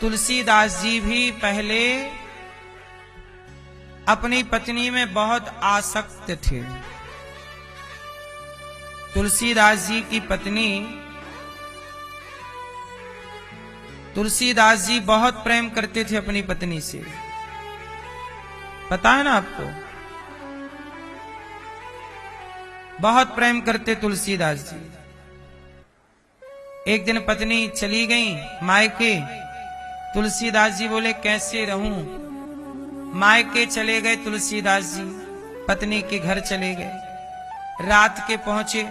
तुलसीदास जी भी पहले अपनी पत्नी में बहुत आसक्त थे। तुलसीदास जी की पत्नी, तुलसीदास जी बहुत प्रेम करते थे अपनी पत्नी से, पता है ना आपको, बहुत प्रेम करते तुलसीदास जी। एक दिन पत्नी चली गई मायके, तुलसीदास जी बोले कैसे रहूं। मायके चले गए तुलसीदास जी, पत्नी के घर चले गए। रात के पहुंचे,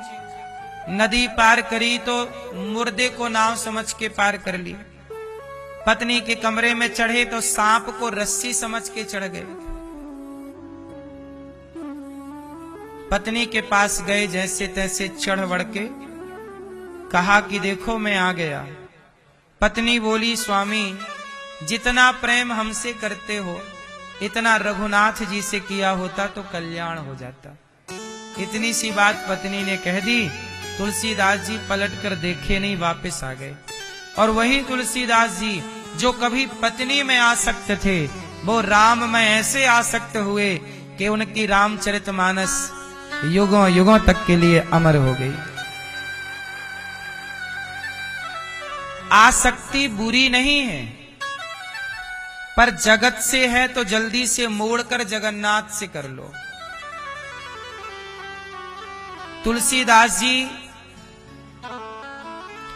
नदी पार करी तो मुर्दे को नाव समझ के पार कर ली। पत्नी के कमरे में चढ़े तो सांप को रस्सी समझ के चढ़ गए। पत्नी के पास गए, जैसे तैसे चढ़ बढ़ के कहा कि देखो मैं आ गया। पत्नी बोली स्वामी जितना प्रेम हमसे करते हो इतना रघुनाथ जी से किया होता तो कल्याण हो जाता। इतनी सी बात पत्नी ने कह दी। तुलसीदास जी पलट कर देखे नहीं, वापस आ गए। और वही तुलसीदास जी जो कभी पत्नी में आसक्त थे, वो राम में ऐसे आसक्त हुए कि उनकी रामचरितमानस युगों युगों तक के लिए अमर हो गई। आसक्ति बुरी नहीं है, पर जगत से है तो जल्दी से मोड़कर जगन्नाथ से कर लो। तुलसीदास जी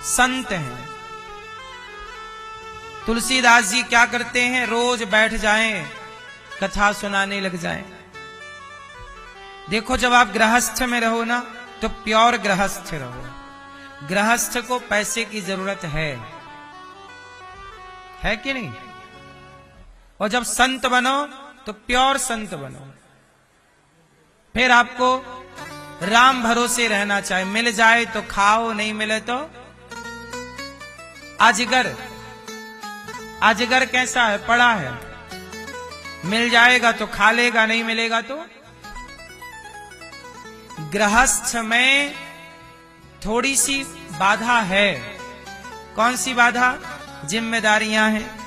संत हैं। तुलसीदास जी क्या करते हैं, रोज बैठ जाएं, कथा सुनाने लग जाएं। देखो जब आप गृहस्थ में रहो ना तो प्योर गृहस्थ रहो। गृहस्थ को पैसे की जरूरत है कि नहीं? और जब संत बनो तो प्योर संत बनो। फिर आपको राम भरोसे रहना चाहिए, मिल जाए तो खाओ, नहीं मिले तो अजगर। अजगर कैसा है, पड़ा है, मिल जाएगा तो खा लेगा, नहीं मिलेगा तो। गृहस्थ में थोड़ी सी बाधा है। कौन सी बाधा? जिम्मेदारियां हैं,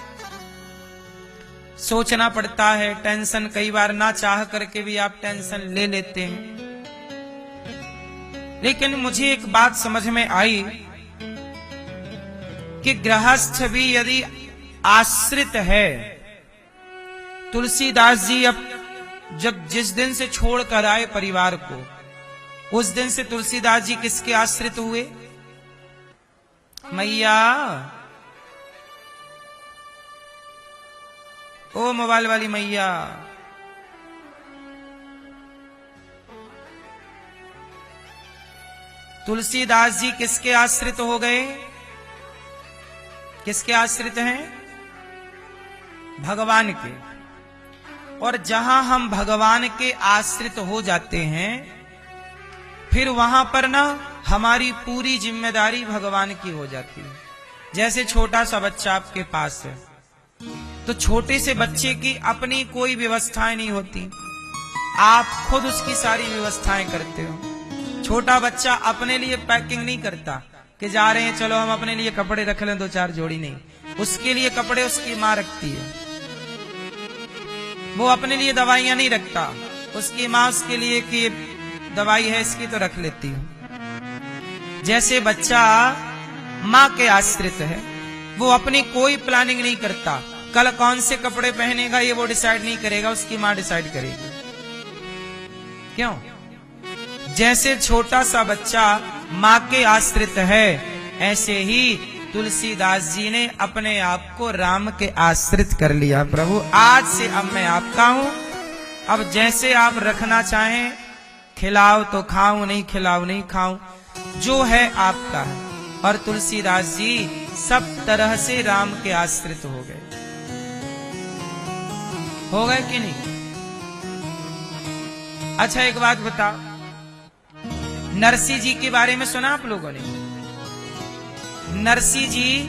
सोचना पड़ता है, टेंशन, कई बार ना चाह करके भी आप टेंशन ले लेते हैं। लेकिन मुझे एक बात समझ में आई कि गृहस्थ भी यदि आश्रित है, तुलसीदास जी अब जब जिस दिन से छोड़कर आए परिवार को, उस दिन से तुलसीदास जी किसके आश्रित हुए? मैया, ओ मोबाइल वाली मैया, तुलसीदास जी किसके आश्रित हो गए? किसके आश्रित हैं? भगवान के। और जहां हम भगवान के आश्रित हो जाते हैं, फिर वहां पर ना हमारी पूरी जिम्मेदारी भगवान की हो जाती है। जैसे छोटा सा बच्चा आपके पास है, तो छोटे से बच्चे की अपनी कोई व्यवस्थाएं नहीं होती, आप खुद उसकी सारी व्यवस्थाएं करते हो। छोटा बच्चा अपने लिए पैकिंग नहीं करता कि जा रहे हैं चलो हम अपने लिए कपड़े रख लें, दो चार जोड़ी, नहीं। उसके लिए कपड़े उसकी माँ रखती है। वो अपने लिए दवाइयां नहीं रखता, उसकी माँ उसके लिए कि दवाई है इसकी तो रख लेती है। जैसे बच्चा माँ के आश्रित है, वो अपनी कोई प्लानिंग नहीं करता, कल कौन से कपड़े पहनेगा ये वो डिसाइड नहीं करेगा, उसकी माँ डिसाइड करेगी। क्यों? जैसे छोटा सा बच्चा माँ के आश्रित है, ऐसे ही तुलसीदास जी ने अपने आप को राम के आश्रित कर लिया। प्रभु आज से अब मैं आपका हूं, अब जैसे आप रखना चाहें, खिलाओ तो खाऊं, नहीं खिलाओ नहीं खाऊं, जो है आपका है। और तुलसीदास जी सब तरह से राम के आश्रित हो गए। हो गए कि नहीं? अच्छा एक बात बताओ, नरसिंह जी के बारे में सुना आप लोगों ने? नरसिंह जी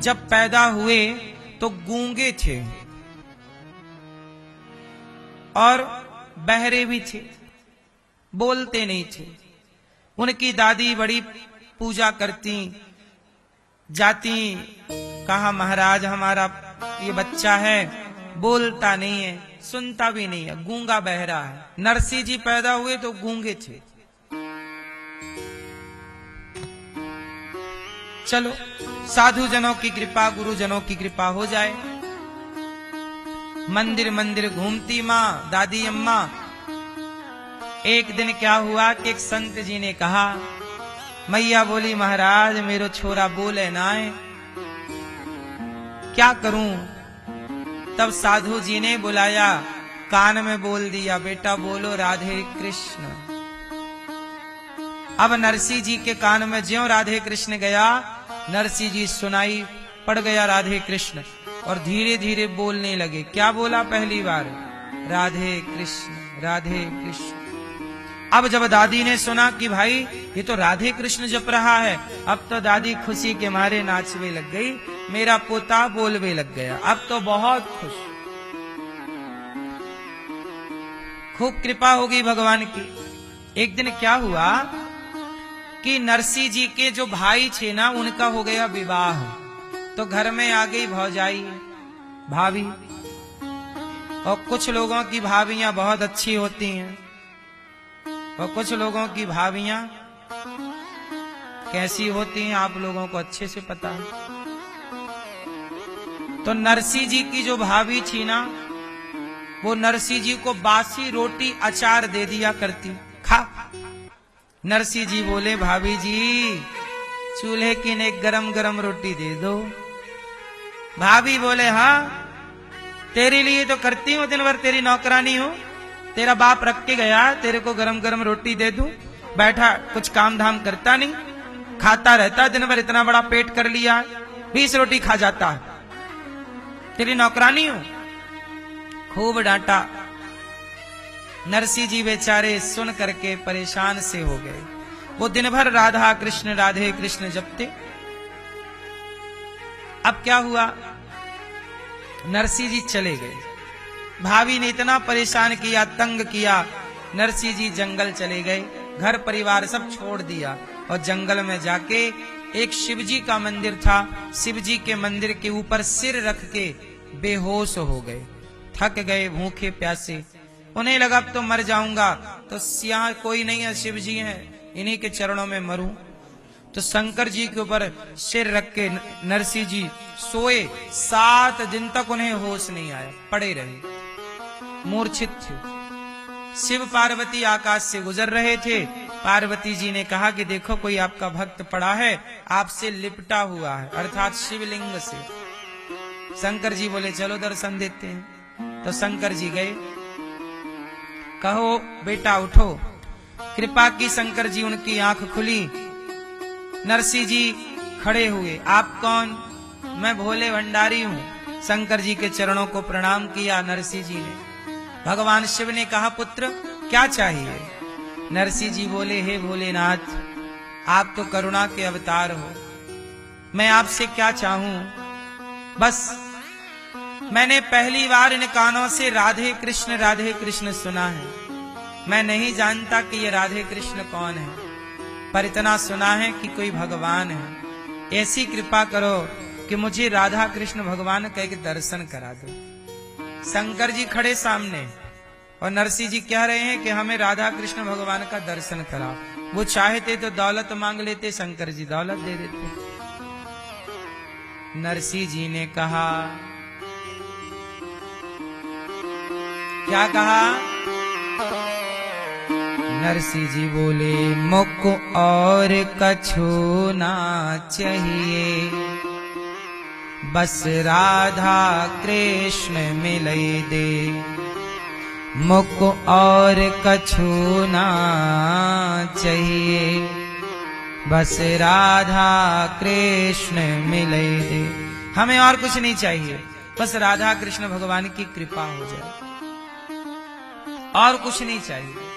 जब पैदा हुए तो गूंगे थे और बहरे भी थे, बोलते नहीं थे। उनकी दादी बड़ी पूजा करती, जाती, कहा महाराज हमारा ये बच्चा है, बोलता नहीं है, सुनता भी नहीं है, गूंगा बहरा है। नरसिंह जी पैदा हुए तो गूंगे थे। चलो साधु जनों की कृपा, गुरुजनों की कृपा हो जाए। मंदिर मंदिर घूमती माँ दादी अम्मा। एक दिन क्या हुआ कि एक संत जी ने कहा, मैया बोली महाराज मेरो छोरा बोले ना है, क्या करूं? तब साधु जी ने बुलाया, कान में बोल दिया, बेटा बोलो राधे कृष्ण। अब नरसिंह जी के कान में ज्यों राधे कृष्ण गया, नरसिंह जी सुनाई पड़ गया राधे कृष्ण, और धीरे धीरे बोलने लगे। क्या बोला पहली बार? राधे कृष्ण राधे कृष्ण। अब जब दादी ने सुना कि भाई ये तो राधे कृष्ण जप रहा है, अब तो दादी खुशी के मारे नाचने लग गई, मेरा पोता बोलने लग गया। अब तो बहुत खुश, खूब कृपा होगी भगवान की। एक दिन क्या हुआ कि नरसिंह जी के जो भाई थे ना, उनका हो गया विवाह, तो घर में आ गई भौजाई भाभी। और कुछ लोगों की भाभियां बहुत अच्छी होती हैं और कुछ लोगों की भाभियां कैसी होती हैं आप लोगों को अच्छे से पता है। तो नरसिंह जी की जो भाभी थी ना, वो नरसिंह जी को बासी रोटी अचार दे दिया करती, खा। नरसिंह जी बोले, भाभी जी चूल्हे की ने गरम गरम रोटी दे दो। भाभी बोले, हाँ तेरे लिए तो करती हूं, दिन भर तेरी नौकरानी हूं, तेरा बाप रख के गया, तेरे को गरम गरम रोटी दे दूं। बैठा कुछ काम धाम करता नहीं, खाता रहता दिन भर, इतना बड़ा पेट कर लिया है, 20 रोटी खा जाता है, तेरी नौकरानी हूं। खूब डांटा। नरसिंह जी बेचारे सुन करके परेशान से हो गए। वो दिन भर राधा कृष्ण राधे कृष्ण जपते। अब क्या हुआ, नरसिंह जी चले गए। भाभी ने इतना परेशान किया, तंग किया, नरसिंह जी जंगल चले गए, घर परिवार सब छोड़ दिया और जंगल में जाके एक शिवजी का मंदिर था, शिवजी के मंदिर के ऊपर सिर रख के बेहोश हो गए, थक गए, भूखे प्यासे। उन्हें लगा अब तो मर जाऊंगा, तो यहाँ कोई नहीं है, शिवजी हैं, इन्हीं के चरणों में मरूं। तो शंकर जी के ऊपर सिर रख के नरसिंह जी सोए। 7 दिन तक उन्हें होश नहीं आया, पड़े रहे, मूर्छित थे। शिव पार्वती आकाश से गुजर रहे थे। पार्वती जी ने कहा कि देखो कोई आपका भक्त पड़ा है, आपसे लिपटा हुआ है, अर्थात शिवलिंग से। शंकर जी बोले चलो दर्शन देते हैं। तो शंकर जी गए, कहो बेटा उठो। कृपा की शंकर जी, उनकी आंख खुली। नरसिंह जी खड़े हुए। आप कौन? मैं भोले भंडारी हूं। शंकर जी के चरणों को प्रणाम किया नरसिंह जी ने। भगवान शिव ने कहा पुत्र क्या चाहिए? नरसिंह जी बोले, हे भोलेनाथ, आप तो करुणा के अवतार हो, मैं आपसे क्या चाहूं? बस मैंने पहली बार इन कानों से राधे कृष्ण सुना है। मैं नहीं जानता कि ये राधे कृष्ण कौन है, पर इतना सुना है कि कोई भगवान है। ऐसी कृपा करो कि मुझे राधा कृष्ण भगवान का एक दर्शन करा दो। शंकर जी खड़े सामने और नरसिंह जी कह रहे हैं कि हमें राधा कृष्ण भगवान का दर्शन कराओ। वो चाहते तो दौलत मांग लेते, शंकर जी दौलत दे देते। नरसिंह जी ने कहा, क्या कहा? नरसिंह जी बोले, मुख और कछु ना चाहिए, बस राधा कृष्ण मिले दे। मुख और कछु ना चाहिए, बस राधा कृष्ण मिले दे। हमें और कुछ नहीं चाहिए, बस राधा कृष्ण भगवान की कृपा हो जाए, और कुछ नहीं चाहिए।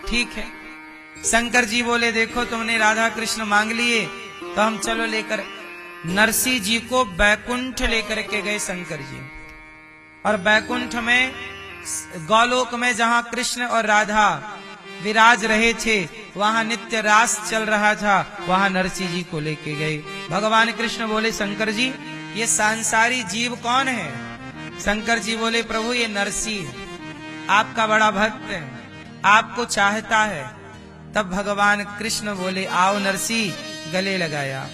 ठीक है। शंकर जी बोले, देखो तुमने राधा कृष्ण मांग लिए, तो हम चलो लेकर। नरसिंह जी को बैकुंठ लेकर के गए शंकर जी, और बैकुंठ में गौलोक में जहां कृष्ण और राधा विराज रहे थे, वहां नित्य रास चल रहा था, वहां नरसिंह जी को लेके गए। भगवान कृष्ण बोले, शंकर जी ये सांसारी जीव कौन है? शंकर जी बोले, प्रभु ये नरसिंह आपका बड़ा भक्त है, आपको चाहता है। तब भगवान कृष्ण बोले, आओ नरसिंह, गले लगाया।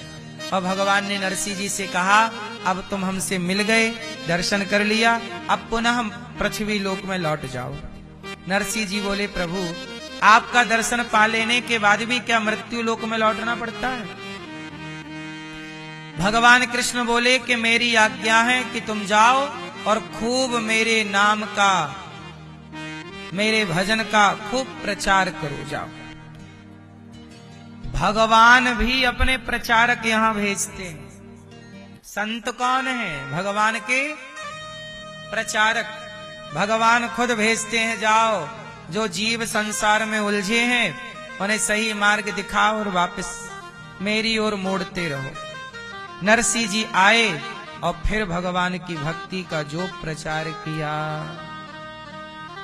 और भगवान ने नरसिंह जी से कहा, अब तुम हमसे मिल गए, दर्शन कर लिया, अब पुनः हम पृथ्वी लोक में लौट जाओ। नरसिंह जी बोले, प्रभु आपका दर्शन पा लेने के बाद भी क्या मृत्यु लोक में लौटना पड़ता है? भगवान कृष्ण बोले कि मेरी आज्ञा है कि तुम जाओ और खूब मेरे नाम का, मेरे भजन का खूब प्रचार करो, जाओ। भगवान भी अपने प्रचारक यहां भेजते हैं। संत कौन है? भगवान के प्रचारक। भगवान खुद भेजते हैं, जाओ जो जीव संसार में उलझे हैं उन्हें सही मार्ग दिखाओ और वापस मेरी ओर मोड़ते रहो। नरसिंह जी आए और फिर भगवान की भक्ति का जो प्रचार किया।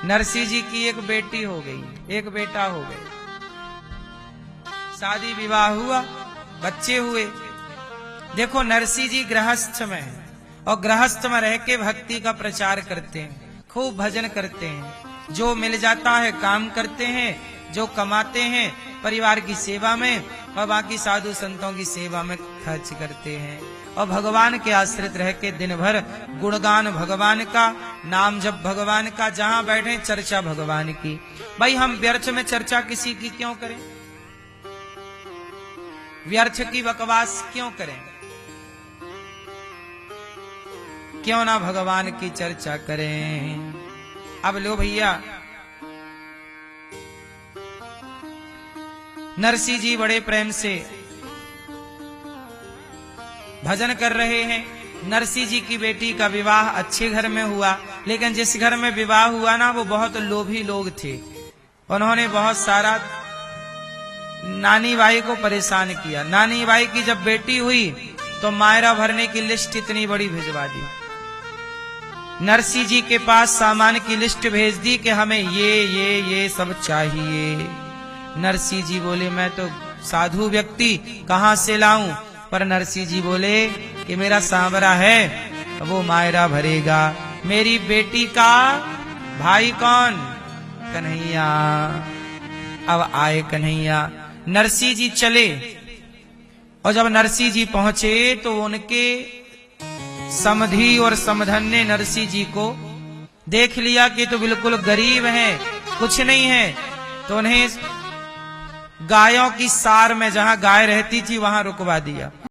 नरसिंह जी की एक बेटी हो गई, एक बेटा हो गए, शादी विवाह हुआ, बच्चे हुए। देखो नरसिंह जी गृहस्थ में है और गृहस्थ में रह के भक्ति का प्रचार करते हैं, खूब भजन करते हैं, जो मिल जाता है काम करते हैं, जो कमाते हैं परिवार की सेवा में और बाकी साधु संतों की सेवा में खर्च करते हैं। और भगवान के आश्रित रह के दिन भर गुणगान भगवान का, नाम जप भगवान का, जहां बैठे चर्चा भगवान की। भाई हम व्यर्थ में चर्चा किसी की क्यों करें? व्यर्थ की बकवास क्यों करें? क्यों ना भगवान की चर्चा करें? अब लो भैया, नरसिंह जी बड़े प्रेम से भजन कर रहे हैं। नरसिंह जी की बेटी का विवाह अच्छे घर में हुआ, लेकिन जिस घर में विवाह हुआ ना वो बहुत लोभी लोग थे। उन्होंने बहुत सारा नानी बाई को परेशान किया। नानी बाई की जब बेटी हुई तो मायरा भरने की लिस्ट इतनी बड़ी भिजवा दी। नरसिंह जी के पास सामान की लिस्ट भेज दी कि हमें ये सब चाहिए। नरसिंह जी बोले, मैं तो साधु व्यक्ति कहां से लाऊं? पर नरसिंह जी बोले कि मेरा सांवरा है, वो मायरा भरेगा। मेरी बेटी का भाई कौन? कन्हैया। अब आए कन्हैया। नरसिंह जी चले और जब नरसिंह जी पहुंचे तो उनके समधी और समधन ने नरसिंह जी को देख लिया कि तो बिल्कुल गरीब हैं, कुछ नहीं है, तो उन्हें गायों की सार में, जहां गाय रहती थी, वहां रुकवा दिया।